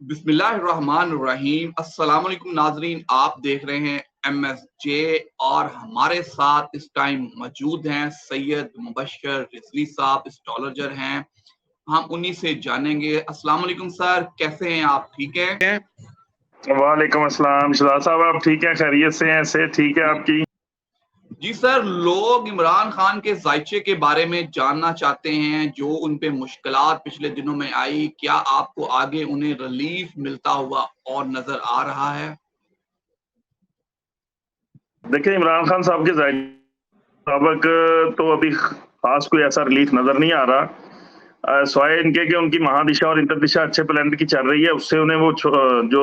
बिस्मिल्लाहिर्रहमानिर्रहीम। अस्सलाम वालेकुम नाजरीन, आप देख रहे हैं MSJ और हमारे साथ इस टाइम मौजूद हैं सैयद मुबशर रिजवी साहब, एस्ट्रोलॉजर हैं। हम उन्हीं से जानेंगे। अस्सलाम वालेकुम सर, कैसे हैं आप? ठीक है? वालेकुम अस्सलाम शहजाद साहब, आप ठीक हैं? खैरियत से हैं? से ठीक है आपकी? जी सर, लोग इमरान खान के जायचे के बारे में जानना चाहते हैं, जो उन पे मुश्किलात पिछले दिनों में आई। क्या आपको आगे उन्हें रिलीफ मिलता हुआ और नजर आ रहा है? देखिए, इमरान खान साहब के मुताबिक तो अभी खास कोई ऐसा रिलीफ नजर नहीं आ रहा, स्वाय इनके कि उनकी महादिशा और इंतरदिशा अच्छे प्लेनेट की चल रही है, उससे उन्हें वो जो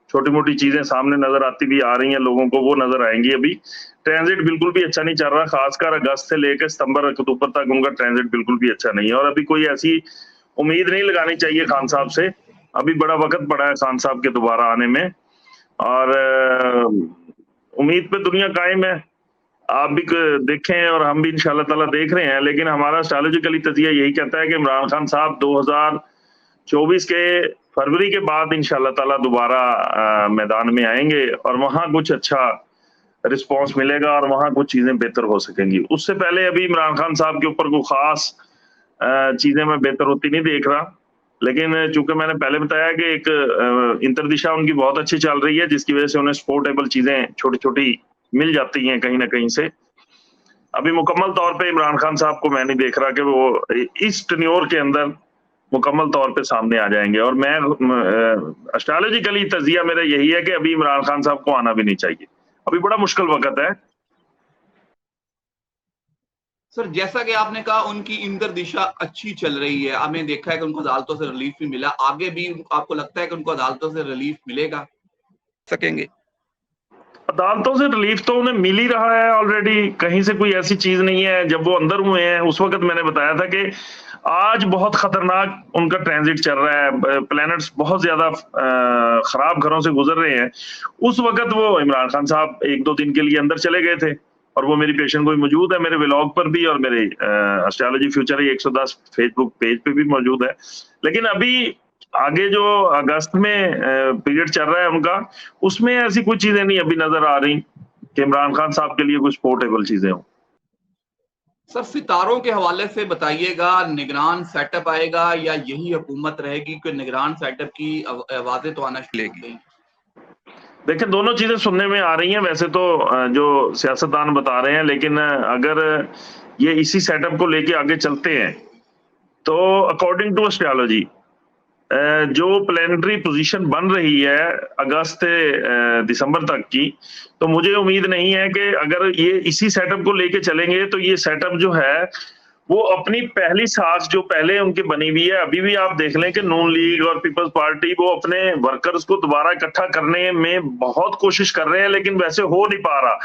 छोटी मोटी चीजें सामने नजर आती भी आ रही हैं लोगों को, वो नजर आएंगी। अभी ट्रांजिट बिल्कुल भी अच्छा नहीं चल रहा, खासकर अगस्त से लेकर सितंबर अक्टूबर तक उनका ट्रांजिट बिल्कुल भी अच्छा नहीं है। और अभी कोई ऐसी उम्मीद नहीं लगानी चाहिए खान साहब से, अभी बड़ा वक्त पड़ा है खान साहब के दोबारा आने में, और उम्मीद पे दुनिया कायम है। आप भी देखें और हम भी इंशाल्लाह ताला देख रहे हैं, लेकिन हमारा एस्ट्रोलॉजिकली तजिया यही कहता है कि इमरान खान साहब 2024 के फरवरी के बाद इंशाल्लाह ताला दोबारा मैदान में आएंगे और वहां कुछ अच्छा रिस्पांस मिलेगा और वहां कुछ चीजें बेहतर हो सकेंगी। उससे पहले अभी इमरान खान साहब के ऊपर कोई खास चीजें मैं बेहतर होती नहीं देख रहा, लेकिन चूंकि मैंने पहले बताया कि एक इंतरदिशा उनकी बहुत अच्छी चल रही है, जिसकी वजह से उन्हें सपोर्टेबल चीजें छोटी छोटी मिल जाती हैं कहीं ना कहीं से। अभी मुकम्मल तौर पे इमरान खान साहब को मैं नहीं देख रहा कि वो इस टेन्योर के अंदर मुकम्मल तौर पे सामने आ जाएंगे, और मैं एस्ट्रोलॉजिकली तजिया मेरा यही है कि अभी इमरान खान साहब को आना भी नहीं चाहिए, अभी बड़ा मुश्किल वक्त है। सर, जैसा कि आपने कहा उनकी इंतरदिशा अच्छी चल रही है, हमने देखा है कि उनको अदालतों से रिलीफ भी मिला, आगे भी आपको लगता है कि उनको अदालतों से रिलीफ मिलेगा सकेंगे? अदालतों से रिलीफ तो उन्हें मिल ही रहा है ऑलरेडी, कहीं से कोई ऐसी चीज नहीं है। जब वो अंदर हुए हैं उस वक्त मैंने बताया था कि आज बहुत खतरनाक उनका ट्रांजिट चल रहा है, प्लैनेट्स बहुत ज्यादा खराब घरों से गुजर रहे हैं। उस वक्त वो इमरान खान साहब 1-2 दिन के लिए अंदर चले गए थे, और वो मेरी पेशेंट कोई मौजूद है मेरे व्लॉग पर भी, और मेरे एस्ट्रोलॉजी फ्यूचर 110 फेसबुक पेज पे भी मौजूद है। लेकिन अभी आगे जो अगस्त में पीरियड चल रहा है उनका, उसमें ऐसी कुछ चीजें नहीं अभी नजर आ रही कि इमरान खान साहब के लिए कुछ पोर्टेबल चीजें हो। सर, सितारों के हवाले से बताइएगा, निगरान सेटअप आएगा या यही हुकूमत रहेगी कि निगरान सेटअप की आवाजें तो आना शुरू हो गई? देखिए, दोनों चीजें सुनने में आ रही हैं वैसे तो, जो सियासतदान बता रहे हैं, लेकिन अगर ये इसी सेटअप को लेके आगे चलते हैं तो अकॉर्डिंग टू एस्ट्रोलॉजी जो प्लेनेटरी पोजीशन बन रही है अगस्त से दिसंबर तक की, तो मुझे उम्मीद नहीं है कि अगर ये इसी सेटअप को लेके चलेंगे तो ये सेटअप जो है वो अपनी पहली साख जो पहले उनकी बनी हुई है, अभी भी आप देख लें कि नून लीग और पीपल्स पार्टी वो अपने वर्कर्स को दोबारा इकट्ठा करने में बहुत कोशिश कर रहे हैं, लेकिन वैसे हो नहीं पा रहा।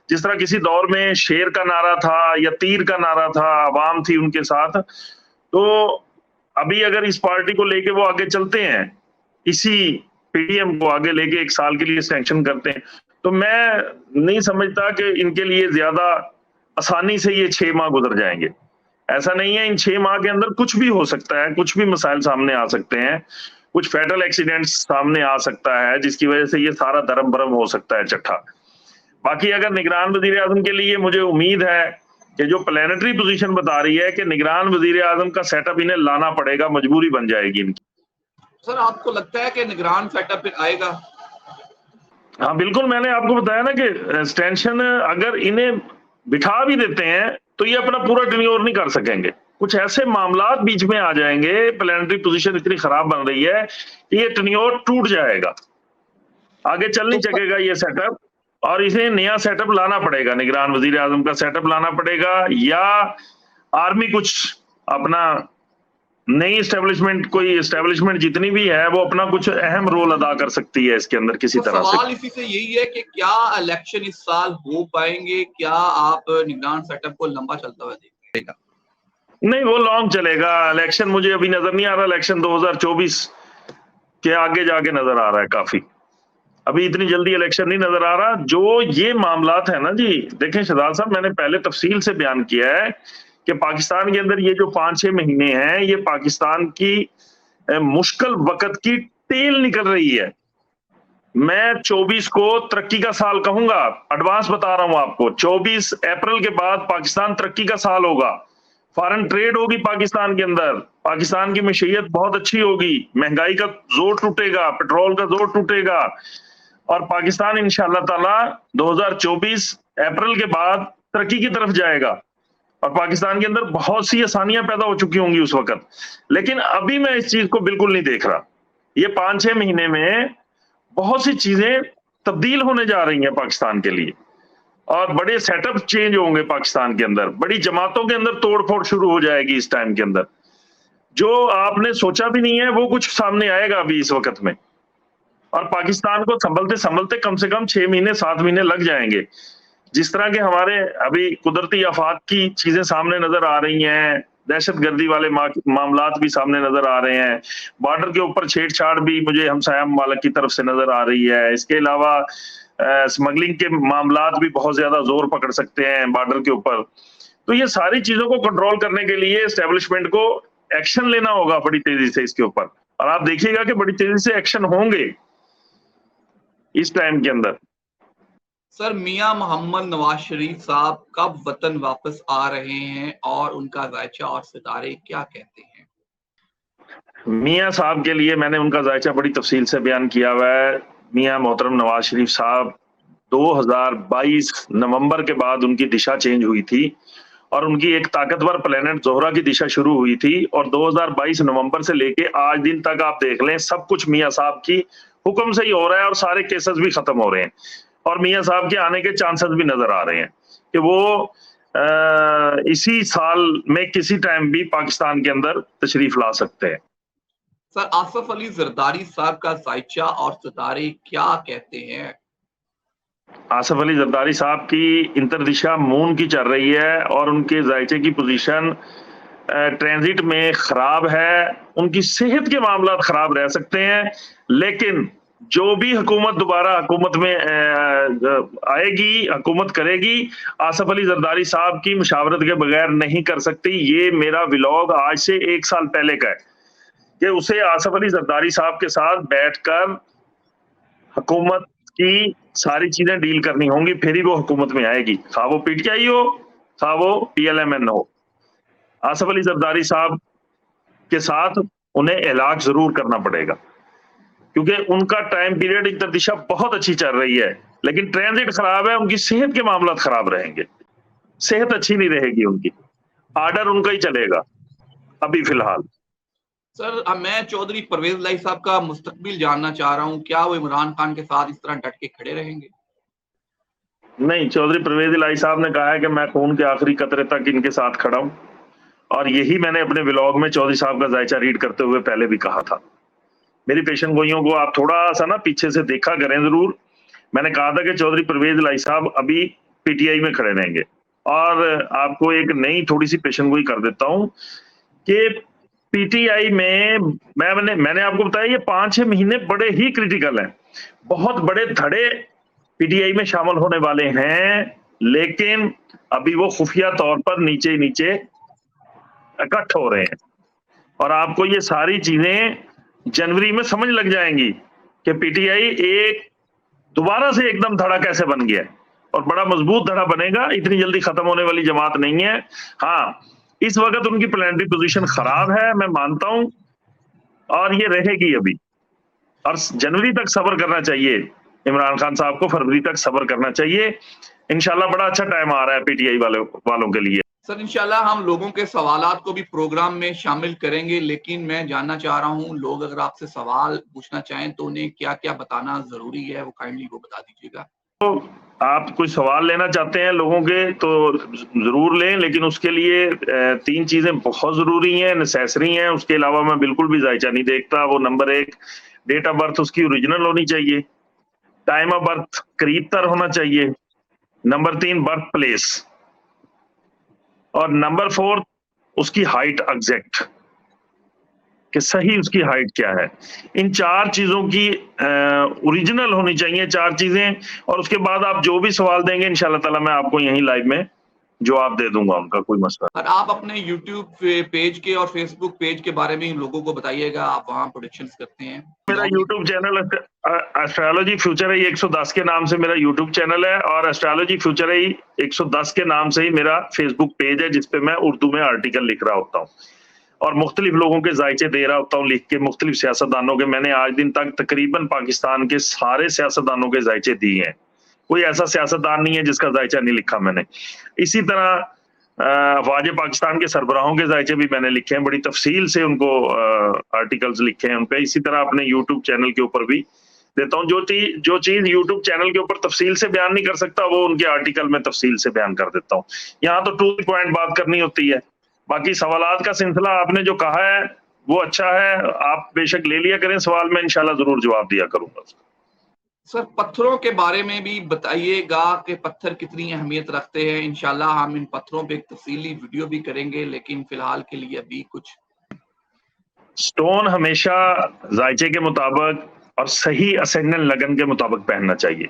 जिस तरह किसी दौर में शेर का नारा था या तीर का नारा था, आवाम थी उनके साथ, तो अभी अगर इस पार्टी को लेके वो आगे चलते हैं, इसी पीडीएम को आगे लेके 1 साल के लिए सैंक्शन करते हैं, तो मैं नहीं समझता कि इनके लिए ज्यादा आसानी से ये 6 माह गुजर जाएंगे। ऐसा नहीं है, इन 6 माह के अंदर कुछ भी हो सकता है, कुछ भी मसाइल सामने आ सकते हैं, कुछ फैटल एक्सीडेंट्स सामने आ सकता है, जिसकी वजह से ये सारा धर्म भरम हो सकता है चट्ठा। बाकी अगर निगरान वजीर आजम के लिए मुझे उम्मीद है कि जो प्लेनेटरी पोजीशन बता रही है कि निगरान वजीर आजम का सेटअप इन्हें लाना पड़ेगा, मजबूरी बन जाएगी इनकी। सर, आपको लगता है कि निगरान सेटअप आएगा? हाँ बिल्कुल, मैंने आपको बताया ना कि एक्सटेंशन अगर इन्हें बिठा भी देते हैं तो ये अपना पूरा टेन्योर नहीं कर सकेंगे। कुछ ऐसे मामलात बीच में आ जाएंगे, प्लेनेटरी पोजीशन इतनी खराब बन रही है कि ये टेन्योर टूट जाएगा, आगे चल नहीं सकेगा ये सेटअप, और इसे नया सेटअप लाना पड़ेगा, निगरान वजीर आजम का सेटअप लाना पड़ेगा, या आर्मी कुछ अपना नई एस्टेब्लिशमेंट, कोई एस्टेब्लिशमेंट जितनी भी है वो अपना कुछ अहम रोल अदा कर सकती है इसके अंदर किसी तरह से। सवाल इसी से यही है कि क्या इलेक्शन इस साल हो पाएंगे? क्या आप निगरान सेटअप को लंबा चलता हुआ देखेगा? नहीं, वो लॉन्ग चलेगा इलेक्शन, मुझे अभी नजर नहीं आ रहा इलेक्शन 2024 के आगे जाके नजर आ रहा है काफी, अभी इतनी जल्दी इलेक्शन नहीं नजर आ रहा। जो ये मामलात है ना जी, देखें शहजाद साहब, मैंने पहले तफसील से बयान किया है کہ پاکستان کے اندر یہ جو 5-6 مہینے ہیں یہ پاکستان کی مشکل وقت کی تیل نکل رہی ہے. میں 24 کو ترقی کا سال کہوں گا, ایڈوانس بتا رہا ہوں آپ کو. 24 اپریل کے بعد پاکستان ترقی کا سال ہوگا, فارن ٹریڈ ہوگی پاکستان کے اندر, پاکستان کی معیشت بہت اچھی ہوگی, مہنگائی کا زور ٹوٹے گا, پیٹرول کا زور ٹوٹے گا, اور پاکستان انشاءاللہ تعالی 2024 اپریل کے بعد ترقی کی طرف جائے گا. اور پاکستان کے اندر بہت سی آسانیاں پیدا ہو چکی ہوں گی اس وقت, لیکن ابھی میں اس چیز کو بالکل نہیں دیکھ رہا. یہ 5-6 مہینے میں بہت سی چیزیں تبدیل ہونے جا رہی ہیں پاکستان کے لیے, اور بڑے سیٹ اپ چینج ہوں گے پاکستان کے اندر, بڑی جماعتوں کے اندر توڑ پھوڑ شروع ہو جائے گی اس ٹائم کے اندر. جو آپ نے سوچا بھی نہیں ہے وہ کچھ سامنے آئے گا ابھی اس وقت میں, اور پاکستان کو سنبھلتے سنبھلتے کم سے کم 6 مہینے 7 مہینے لگ جائیں گے. جس طرح کے ہمارے ابھی قدرتی آفات کی چیزیں سامنے نظر آ رہی ہیں, دہشت گردی والے معاملات بھی سامنے نظر آ رہے ہیں, بارڈر کے اوپر چھیڑ چھاڑ بھی مجھے ہمسایہ ممالک کی طرف سے نظر آ رہی ہے, اس کے علاوہ اسمگلنگ کے معاملات بھی بہت زیادہ زور پکڑ سکتے ہیں بارڈر کے اوپر. تو یہ ساری چیزوں کو کنٹرول کرنے کے لیے اسٹیبلشمنٹ کو ایکشن لینا ہوگا بڑی تیزی سے اس کے اوپر, اور آپ دیکھیے گا کہ بڑی تیزی سے ایکشن ہوں گے اس ٹائم کے اندر. سر, میاں محمد نواز شریف صاحب کب وطن واپس آ رہے ہیں اور ان کا ذائچہ اور ستارے کیا کہتے ہیں؟ میاں صاحب کے لیے میں نے ان کا ذائچہ بڑی تفصیل سے بیان کیا ہوا ہے. میاں محترم نواز شریف صاحب 2022 نومبر کے بعد ان کی دشا چینج ہوئی تھی, اور ان کی ایک طاقتور پلینٹ زہرہ کی دشا شروع ہوئی تھی, اور 2022 نومبر سے لے کے آج دن تک آپ دیکھ لیں سب کچھ میاں صاحب کی حکم سے ہی ہو رہا ہے, اور سارے کیسز بھی ختم ہو رہے ہیں, اور میاں صاحب کے آنے کے چانسز بھی نظر آ رہے ہیں کہ وہ اسی سال میں کسی ٹائم بھی پاکستان کے اندر تشریف لا سکتے ہیں. سر, آصف علی زرداری صاحب کا ذائچہ اور ستارے کیا کہتے ہیں؟ آصف علی زرداری صاحب کی انتردشا مون کی چل رہی ہے, اور ان کے ذائچے کی پوزیشن ٹرانزٹ میں خراب ہے. ان کی صحت کے معاملات خراب رہ سکتے ہیں, لیکن جو بھی حکومت دوبارہ حکومت میں آئے گی, حکومت کرے گی, آصف علی زرداری صاحب کی مشاورت کے بغیر نہیں کر سکتی. یہ میرا ولاگ آج سے 1 سال پہلے کا ہے کہ اسے آصف علی زرداری صاحب کے ساتھ بیٹھ کر حکومت کی ساری چیزیں ڈیل کرنی ہوں گی, پھر ہی وہ حکومت میں آئے گی, خواہ وہ پی ٹی آئی ہو خواہ وہ PLMN ہو. آصف علی زرداری صاحب کے ساتھ انہیں علاج ضرور کرنا پڑے گا, کیونکہ ان کا ٹائم پیریڈ انتردشا بہت اچھی چل رہی ہے, لیکن ٹرانزٹ خراب ہے, ان کی صحت کے معاملات خراب رہیں گے, صحت اچھی نہیں رہے گی ان کی, آرڈر ان کا ہی چلے گا ابھی فی الحال. سر, میں چودھری پرویز الہی صاحب کا مستقبل جاننا چاہ رہا ہوں, کیا وہ عمران خان کے ساتھ اس طرح ڈٹ کے کھڑے رہیں گے؟ نہیں, چودھری پرویز الہی صاحب نے کہا ہے کہ میں خون کے آخری قطرے تک ان کے ساتھ کھڑا ہوں, اور یہی میں نے اپنے ولاگ میں چودھری صاحب کا ذائچہ ریڈ کرتے ہوئے پہلے بھی کہا تھا. میری پیشن گوئیوں کو آپ تھوڑا سا نا پیچھے سے دیکھا کریں ضرور. میں نے کہا تھا کہ چودھری پرویز الہی صاحب ابھی PTI میں کھڑے رہیں گے, اور آپ کو ایک نئی تھوڑی سی پیشن گوئی کر دیتا ہوں کہ PTI میں میں نے آپ کو بتایا یہ 5-6 مہینے بڑے ہی کریٹیکل ہیں, بہت بڑے دھڑے PTI میں شامل ہونے والے ہیں, لیکن ابھی وہ خفیہ طور پر نیچے نیچے اکٹھ ہو رہے ہیں, اور آپ کو یہ ساری چیزیں جنوری میں سمجھ لگ جائیں گی کہ PTI ایک دوبارہ سے ایک دم دھڑا کیسے بن گیا, اور بڑا مضبوط دھڑا بنے گا, اتنی جلدی ختم ہونے والی جماعت نہیں ہے. ہاں, اس وقت ان کی پلانٹری پوزیشن خراب ہے, میں مانتا ہوں, اور یہ رہے گی ابھی, اور جنوری تک صبر کرنا چاہیے عمران خان صاحب کو, فروری تک صبر کرنا چاہیے. انشاءاللہ بڑا اچھا ٹائم آ رہا ہے PTI والوں کے لیے. سر, انشاءاللہ ہم لوگوں کے سوالات کو بھی پروگرام میں شامل کریں گے, لیکن میں جاننا چاہ رہا ہوں لوگ اگر آپ سے سوال پوچھنا چاہیں تو انہیں کیا کیا بتانا ضروری ہے, وہ کائنڈلی وہ بتا دیجیے گا. آپ کوئی سوال لینا چاہتے ہیں لوگوں کے تو ضرور لیں, لیکن اس کے لیے 3 چیزیں بہت ضروری ہیں, نیسیسری ہیں. اس کے علاوہ میں بالکل بھی ذائچہ نہیں دیکھتا. وہ نمبر 1, ڈیٹ آف برتھ اس کی اوریجنل ہونی چاہیے, ٹائم آف برتھ قریب تر ہونا چاہیے, نمبر 3 برتھ پلیس, اور نمبر 4 اس کی ہائٹ ایگزیکٹ, کہ صحیح اس کی ہائٹ کیا ہے. ان 4 چیزوں کی اوریجنل ہونی چاہیے, 4 چیزیں, اور اس کے بعد آپ جو بھی سوال دیں گے انشاءاللہ تعالی میں آپ کو یہیں لائیو میں जो आप दे दूंगा उनका, कोई मसला। और आप अपने YouTube पेज के और Facebook पेज के बारे में लोगों को बताइएगा, आप वहाँ प्रोडिक्शंस करते हैं। मेरा YouTube चैनल एस्ट्रोलॉजी फ्यूचर है 110 के नाम से मेरा YouTube चैनल है, और एस्ट्रोलॉजी फ्यूचर है 110 के नाम से ही मेरा Facebook पेज है, जिसपे मैं उर्दू में आर्टिकल लिख रहा होता हूँ और मुख्तलिफ लोगों के जायचे दे रहा होता हूँ लिख के, मुख्तलिफ सियासतदानों के। मैंने आज दिन तक तकरीबन पाकिस्तान के सारे सियासतदानों के जायचे दिए हैं, कोई ऐसा सियासतदान नहीं है जिसका जायचा नहीं लिखा मैंने। इसी तरह अफवाज पाकिस्तान के सरबराहों के जायचे भी मैंने लिखे हैं, बड़ी तफसील से उनको आर्टिकल्स लिखे हैं उन पे। इसी तरह अपने यूट्यूब चैनल के ऊपर भी देता हूँ। जो चीज यूट्यूब चैनल के ऊपर तफसील से बयान नहीं कर सकता, वो उनके आर्टिकल में तफसील से बयान कर देता हूँ। यहाँ तो टू द पॉइंट बात करनी होती है। बाकी सवालात का सिलसिला आपने जो कहा है वो अच्छा है, आप बेशक ले लिया करें सवाल, में इंशाल्लाह जरूर जवाब दिया करूंगा। सर पत्थरों के बारे में भी बताइएगा कि पत्थर कितनी अहमियत रखते हैं। इंशाल्लाह हम इन पत्थरों पे एक तफसीली वीडियो भी करेंगे, लेकिन फिलहाल के लिए अभी कुछ। स्टोन हमेशा जायचे के मुताबिक और सही असेंडेंट लगन के मुताबिक पहनना चाहिए।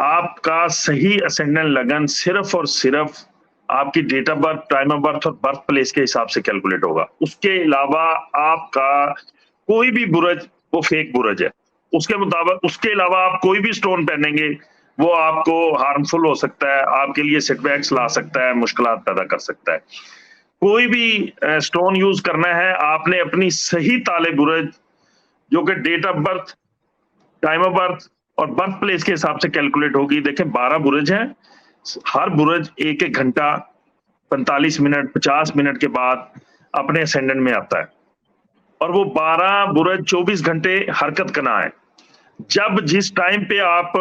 आपका सही असेंडेंट लगन सिर्फ और सिर्फ आपकी date of birth, time of birth और बर्थ प्लेस के हिसाब से कैलकुलेट होगा। उसके अलावा आपका कोई भी बुरज वो फेक बुरज है, उसके मुताबिक। उसके अलावा आप कोई भी स्टोन पहनेंगे वो आपको हार्मफुल हो सकता है, आपके लिए सेटबैक्स ला सकता है, मुश्किलात पैदा कर सकता है। कोई भी स्टोन यूज करना है, आपने अपनी सही ताले बुरज जो कि date of birth, time of birth और बर्थ प्लेस के हिसाब से कैलकुलेट होगी। देखें 12 बुरज हैं, हर बुरज एक घंटा 45 मिनट 50 मिनट के बाद अपने असेंडेंट में आता है, और वो 12 बुरज 24 घंटे हरकत करना है। जब जिस टाइम पे आप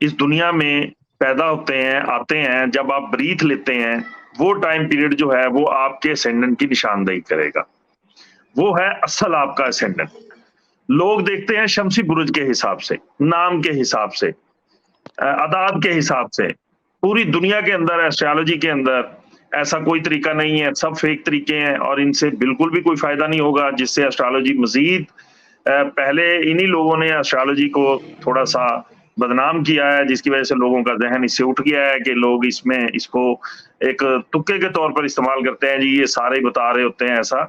इस दुनिया में पैदा होते हैं, आते हैं, जब आप ब्रीथ लेते हैं, वो टाइम पीरियड जो है वो आपके असेंडेंट की निशानदेही करेगा। वो है असल आपका असेंडेंट। लोग देखते हैं शमसी बुरुज के हिसाब से, नाम के हिसाब से, अदाद के हिसाब से। पूरी दुनिया के अंदर एस्ट्रोलॉजी के अंदर ऐसा कोई तरीका नहीं है, सब फेक तरीके हैं और इनसे बिल्कुल भी कोई फायदा नहीं होगा, जिससे एस्ट्रोलॉजी मजीद पहले इन्हीं लोगों ने एस्ट्रोलॉजी को थोड़ा सा बदनाम किया है, जिसकी वजह से लोगों का जहन इससे उठ गया है कि लोग इसको एक तुक्के के तौर पर इस्तेमाल करते हैं। जी ये सारे बता रहे होते हैं ऐसा।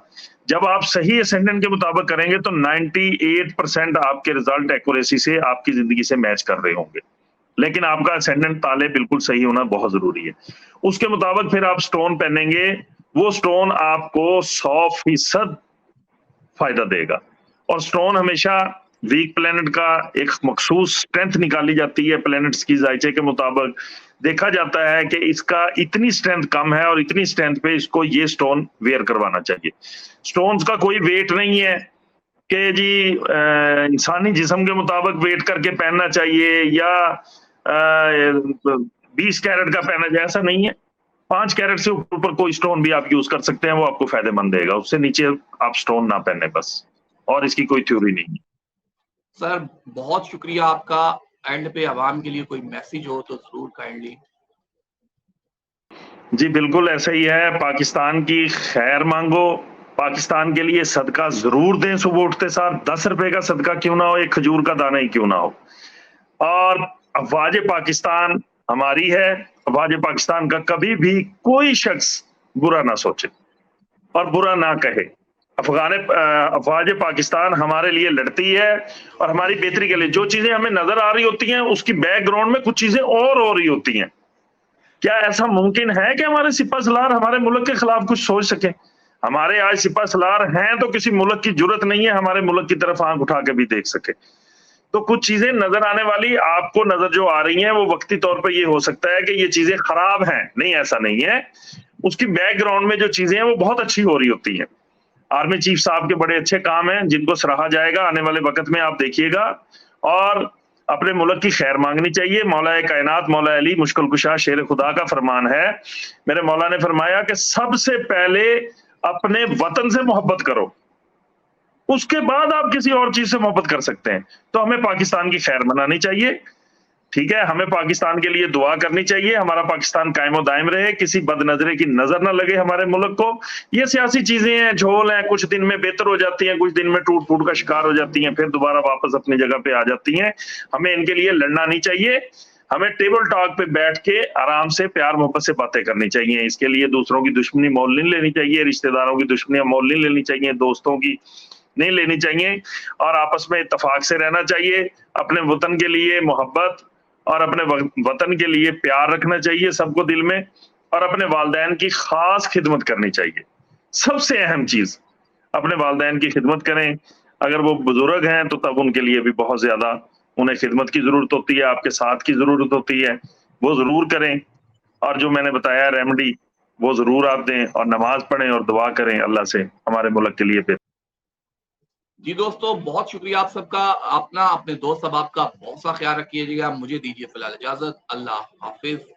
जब आप सही असेंडेंट के मुताबिक करेंगे तो 98% आपके रिजल्ट एक्यूरेसी से आपकी जिंदगी से मैच कर रहे होंगे, लेकिन आपका असेंडेंट ताले बिल्कुल सही होना बहुत जरूरी है। उसके मुताबिक फिर आप स्टोन पहनेंगे, वो स्टोन आपको 100% फायदा देगा। और स्टोन हमेशा वीक प्लेनेट का एक मखसूस स्ट्रेंथ निकाली जाती है, प्लेनेट्स की जायचे के मुताबिक देखा जाता है कि इसका इतनी स्ट्रेंथ कम है और इतनी स्ट्रेंथ पे इसको ये स्टोन वेयर करवाना चाहिए। स्टोन्स का कोई वेट नहीं है कि जी इंसानी जिस्म के मुताबिक वेट करके पहनना चाहिए या 20 कैरेट का पहना जाए, ऐसा नहीं है। 5 कैरेट से ऊपर कोई स्टोन भी आप यूज कर सकते हैं, वो आपको फायदेमंद देगा। उससे नीचे आप स्टोन ना पहने बस, और इसकी कोई थ्योरी नहीं है। सर बहुत शुक्रिया आपका। एंड पे आवाम के लिए कोई मैसेज हो तो जरूर काइंडली। जी बिल्कुल ऐसा ही है, पाकिस्तान की खैर मांगो, पाकिस्तान के लिए सदका जरूर दें। सुबह उठते साथ 10 रुपए का सदका क्यों ना हो, एक खजूर का दाना ही क्यों ना हो। और अफवाज पाकिस्तान हमारी है, अफवाज पाकिस्तान का कभी भी कोई शख्स बुरा ना सोचे और बुरा ना कहे। अफवाज पाकिस्तान हमारे लिए लड़ती है और हमारी बेहतरी के लिए। जो चीजें हमें नजर आ रही होती हैं उसकी बैकग्राउंड में कुछ चीजें और हो रही होती हैं। क्या ऐसा मुमकिन है कि हमारे सिपा सलार हमारे मुल्क के खिलाफ कुछ सोच सके? हमारे आज सिपा सलार हैं तो किसी मुल्क की जरूरत नहीं है हमारे मुल्क की तरफ आंख उठा के भी देख सके। तो कुछ चीजें नजर आने वाली आपको नजर जो आ रही हैं वो वक्ती तौर पर ये हो सकता है कि ये चीजें खराब हैं, नहीं ऐसा नहीं है। उसकी बैकग्राउंड में जो चीजें हैं वो बहुत अच्छी हो रही होती हैं। आर्मी चीफ साहब के बड़े अच्छे काम हैं जिनको सराहा जाएगा आने वाले वक्त में, आप देखिएगा। और अपने मुल्क की खैर मांगनी चाहिए। मौला कायनात मौला अली मुश्किल कुशा शेर खुदा का फरमान है, मेरे मौला ने फरमाया कि सबसे पहले अपने वतन से मोहब्बत करो, उसके बाद आप किसी और चीज से मोहब्बत कर सकते हैं। तो हमें पाकिस्तान की खैर मनानी चाहिए, ठीक है। हमें पाकिस्तान के लिए दुआ करनी चाहिए, हमारा पाकिस्तान कायम दायम रहे, किसी बदनजरे की नजर ना लगे हमारे मुल्क को। ये सियासी चीजें हैं, झोल हैं, कुछ दिन में बेहतर हो जाती हैं, कुछ दिन में टूट फूट का शिकार हो जाती हैं, फिर दोबारा वापस अपनी जगह पे आ जाती हैं। हमें इनके लिए लड़ना नहीं चाहिए। ہمیں ٹیبل ٹاک پہ بیٹھ کے آرام سے پیار محبت سے باتیں کرنی چاہیے. اس کے لیے دوسروں کی دشمنی مول نہیں لینی چاہیے, رشتہ داروں کی دشمنیاں مول نہیں لینی چاہیے, دوستوں کی نہیں لینی چاہیے, اور آپس میں اتفاق سے رہنا چاہیے. اپنے وطن کے لیے محبت اور اپنے وطن کے لیے پیار رکھنا چاہیے سب کو دل میں, اور اپنے والدین کی خاص خدمت کرنی چاہیے. سب سے اہم چیز اپنے والدین کی خدمت کریں. اگر وہ بزرگ ہیں تو تب ان کے لیے بھی بہت زیادہ انہیں خدمت کی ضرورت ہوتی ہے, آپ کے ساتھ کی ضرورت ہوتی ہے, وہ ضرور کریں. اور جو میں نے بتایا ریمیڈی وہ ضرور آپ دیں, اور نماز پڑھیں اور دعا کریں اللہ سے ہمارے ملک کے لیے. پھر جی دوستو, بہت شکریہ آپ سب کا. اپنا اپنے دوست احباب کا بہت سا خیال رکھیے گا. مجھے دیجیے فی الحال اجازت. اللہ حافظ.